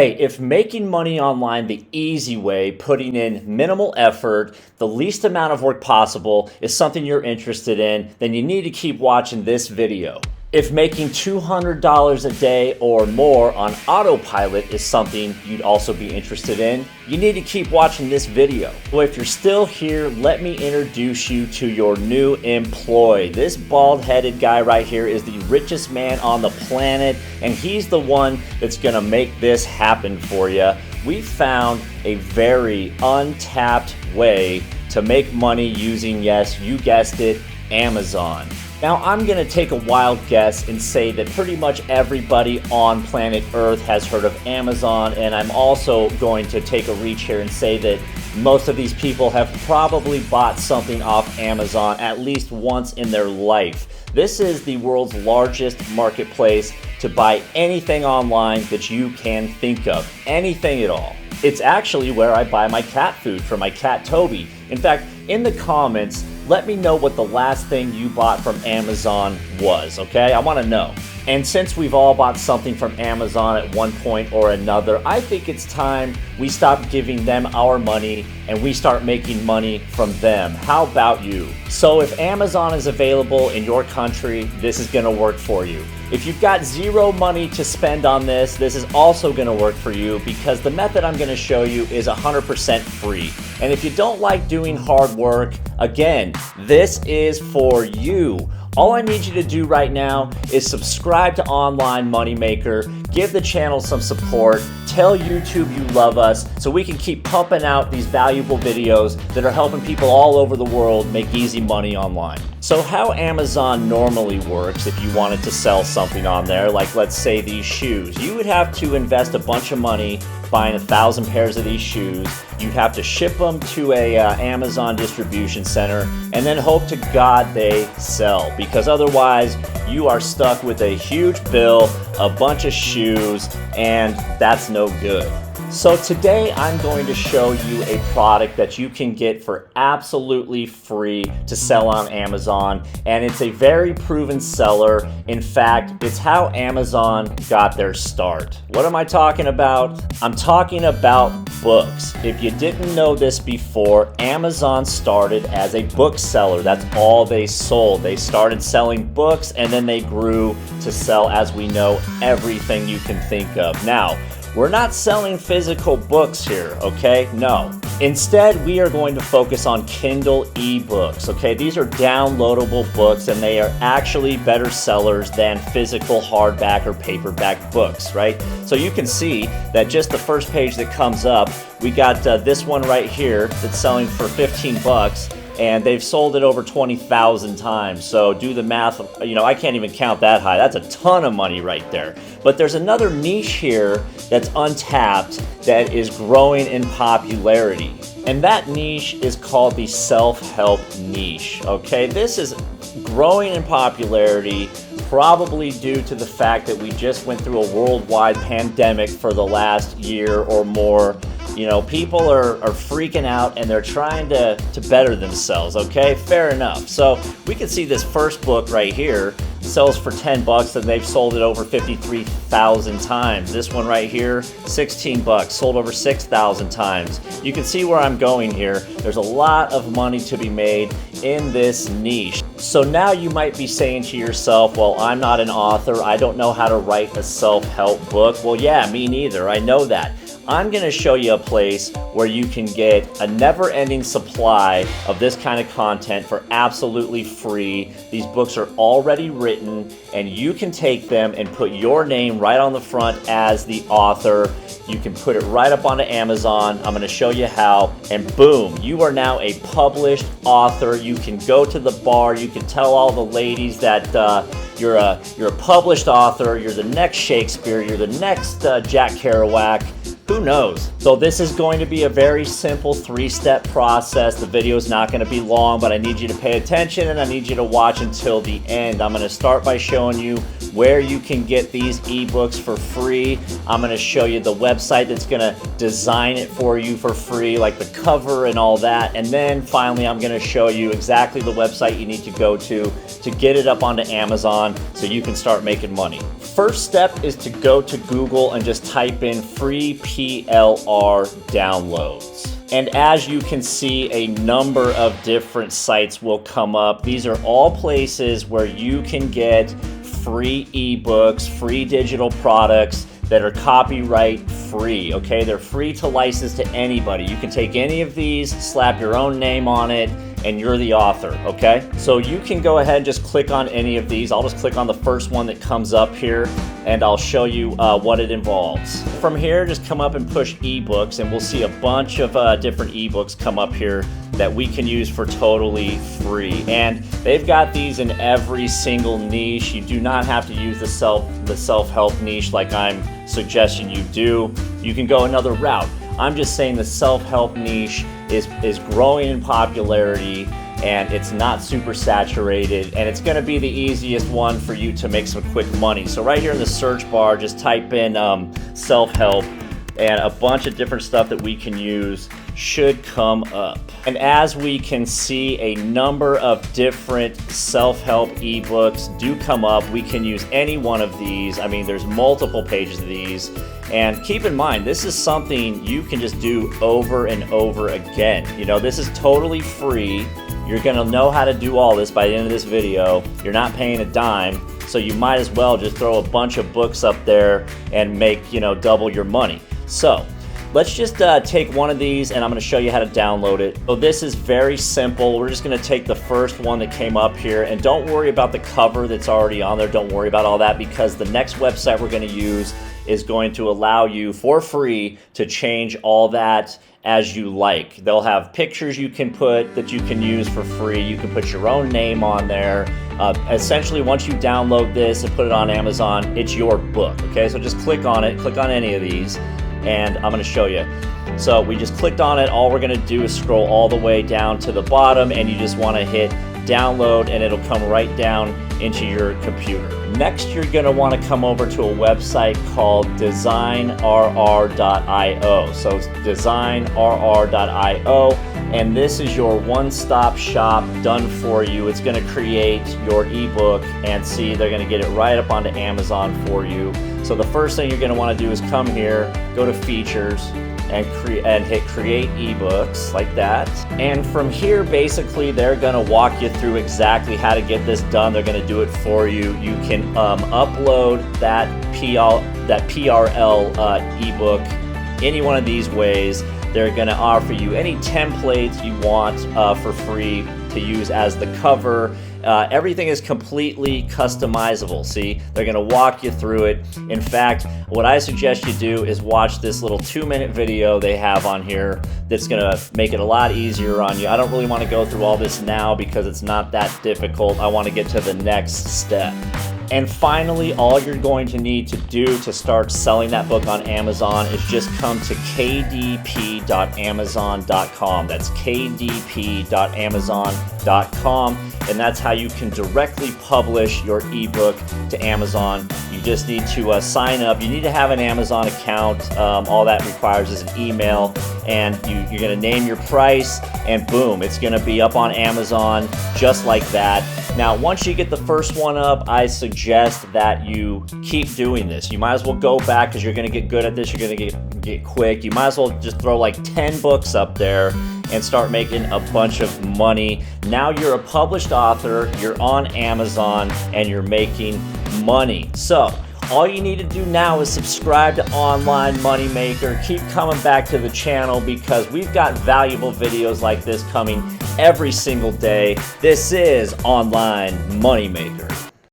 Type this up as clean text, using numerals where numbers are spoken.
Hey, if making money online the easy way, putting in minimal effort, the least amount of work possible is something you're interested in, then you need to keep watching this video. If making $200 a day or more on autopilot is something you'd also be interested in, you need to keep watching this video. Well, if you're still here, let me introduce you to your new employee. This bald-headed guy right here is the richest man on the planet, and he's the one that's gonna make this happen for you. We found a very untapped way to make money using, yes, you guessed it, Amazon. Now, I'm going to take a wild guess and say that pretty much everybody on planet Earth has heard of Amazon, and I'm also going to take a reach here and say that most of these people have probably bought something off Amazon at least once in their life. This is the world's largest marketplace to buy anything online that you can think of, anything at all. It's actually where I buy my cat food for my cat Toby. In fact, in the comments, let me know what the last thing you bought from Amazon was, okay? I want to know. And since we've all bought something from Amazon at one point or another, I think it's time we stop giving them our money and we start making money from them. How about you? So if Amazon is available in your country, this is going to work for you. If you've got zero money to spend on this, this is also going to work for you because the method I'm going to show you is 100% free. And if you don't like doing hard work, again, this is for you. All I need you to do right now is subscribe to Online Moneymaker, give the channel some support, tell YouTube you love us so we can keep pumping out these valuable videos that are helping people all over the world make easy money online. So how Amazon normally works if you wanted to sell something on there, like let's say these shoes, you would have to invest a bunch of money buying 1,000 pairs of these shoes. You'd have to ship them to a Amazon distribution center and then hope to God they sell, because otherwise you are stuck with a huge bill, a bunch of shoes, and that's no good. So today I'm going to show you a product that you can get for absolutely free to sell on Amazon, and it's a very proven seller. In fact, it's how Amazon got their start. What am I talking about? I'm talking about books. If you didn't know this before, Amazon started as a bookseller. That's all they sold. They started selling books and then they grew to sell, as we know, everything you can think of. Now, we're not selling physical books here, okay? No. Instead, we are going to focus on Kindle Ebooks, okay? These are downloadable books and they are actually better sellers than physical hardback or paperback books, right? So you can see that just the first page that comes up, we got this one right here that's selling for 15 bucks. And they've sold it over 20,000 times. So do the math, I can't even count that high. That's a ton of money right there. But there's another niche here that's untapped that is growing in popularity. And that niche is called the self-help niche, okay? This is growing in popularity, probably due to the fact that we just went through a worldwide pandemic for the last year or more. People are freaking out and they're trying to better themselves, okay? Fair enough. So we can see this first book right here sells for 10 bucks and they've sold it over 53,000 times. This one right here, 16 bucks, sold over 6,000 times. You can see where I'm going here. There's a lot of money to be made in this niche. So now you might be saying to yourself, well, I'm not an author. I don't know how to write a self-help book. Well, yeah, me neither. I know that. I'm going to show you a place where you can get a never-ending supply of this kind of content for absolutely free. These books are already written, and you can take them and put your name right on the front as the author. You can put it right up onto Amazon. I'm going to show you how, and boom, you are now a published author. You can go to the bar. You can tell all the ladies that you're a published author. You're the next Shakespeare. You're the next Jack Kerouac. Who knows? So this is going to be a very simple 3-step process. The video is not going to be long, but I need you to pay attention and I need you to watch until the end. I'm going to start by showing you where you can get these ebooks for free. I'm going to show you the website that's going to design it for you for free, like the cover and all that. And then finally, I'm going to show you exactly the website you need to go to get it up onto Amazon so you can start making money. First step is to go to Google and just type in free PLR downloads. And as you can see, a number of different sites will come up. These are all places where you can get free ebooks, free digital products that are copyright free, okay? They're free to license to anybody. You can take any of these, slap your own name on it, and you're the author, okay? So you can go ahead and just click on any of these. I'll just click on the first one that comes up here, and I'll show you what it involves. From here, just come up and push ebooks, and we'll see a bunch of different ebooks come up here that we can use for totally free. And they've got these in every single niche. You do not have to use the self-help niche like I'm suggesting you do. You can go another route. I'm just saying the self-help niche is growing in popularity and it's not super saturated, and it's gonna be the easiest one for you to make some quick money. So right here in the search bar, just type in self-help, and a bunch of different stuff that we can use should come up. And as we can see, a number of different self-help ebooks do come up. We can use any one of these. I mean, there's multiple pages of these. And keep in mind, this is something you can just do over and over again. You know, this is totally free. You're gonna know how to do all this by the end of this video. You're not paying a dime, so you might as well just throw a bunch of books up there and make, you know, double your money. So let's just take one of these and I'm going to show you how to download it. So this is very simple. We're just going to take the first one that came up here, and don't worry about the cover that's already on there. Don't worry about all that, because the next website we're going to use is going to allow you for free to change all that as you like. They'll have pictures you can put that you can use for free. You can put your own name on there. Essentially, once you download this and put it on Amazon, it's your book, okay? So just click on it, click on any of these, and I'm gonna show you. So we just clicked on it. All we're gonna do is scroll all the way down to the bottom, and you just wanna hit download, and it'll come right down into your computer. Next, you're gonna wanna come over to a website called Designrrio. So it's Designrrio, and this is your one-stop shop done for you. It's gonna create your ebook, and see, they're gonna get it right up onto Amazon for you. So the first thing you're gonna wanna do is come here, go to features, and hit create ebooks like that. And from here, basically, they're gonna walk you through exactly how to get this done. They're gonna do it for you. You can upload that PRL ebook any one of these ways. They're gonna offer you any templates you want for free to use as the cover. Everything is completely customizable. See, they're gonna walk you through it. In fact, what I suggest you do is watch this little 2-minute video they have on here that's gonna make it a lot easier on you. I don't really wanna go through all this now because it's not that difficult. I wanna get to the next step. And finally, all you're going to need to do to start selling that book on Amazon is just come to kdp.amazon.com. That's kdp.amazon.com, and that's how you can directly publish your ebook to Amazon. You just need to sign up. You need to have an Amazon account. All that requires is an email, and you're going to name your price, and boom, it's going to be up on Amazon just like that. Now, once you get the first one up, I suggest that you keep doing this. You might as well go back, because you're going to get good at this. You're going to get quick. You might as well just throw like 10 books up there and start making a bunch of money. Now you're a published author, you're on Amazon, and you're making money. So all you need to do now is subscribe to Online Moneymaker. Keep coming back to the channel, because we've got valuable videos like this coming every single day. This is Online Moneymaker.